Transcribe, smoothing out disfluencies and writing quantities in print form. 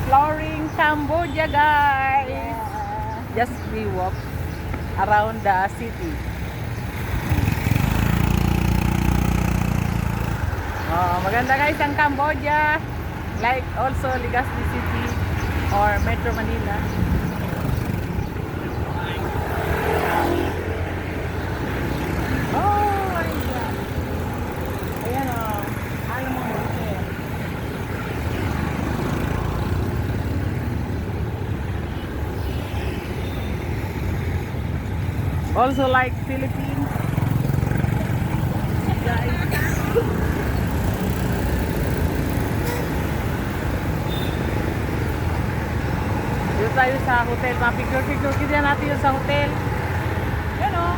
exploring Cambodia, guys. Yeah. Just we walk around the city. Oh, maganda guys ang Cambodia. Like also Legazpi City or Metro Manila. Oh, ayan. Ayan oh. Alam mo hotel. Also like Philippines. Guys. Dito tayo sa hotel. Mapicture-picture kita natin yun sa hotel. Yan o.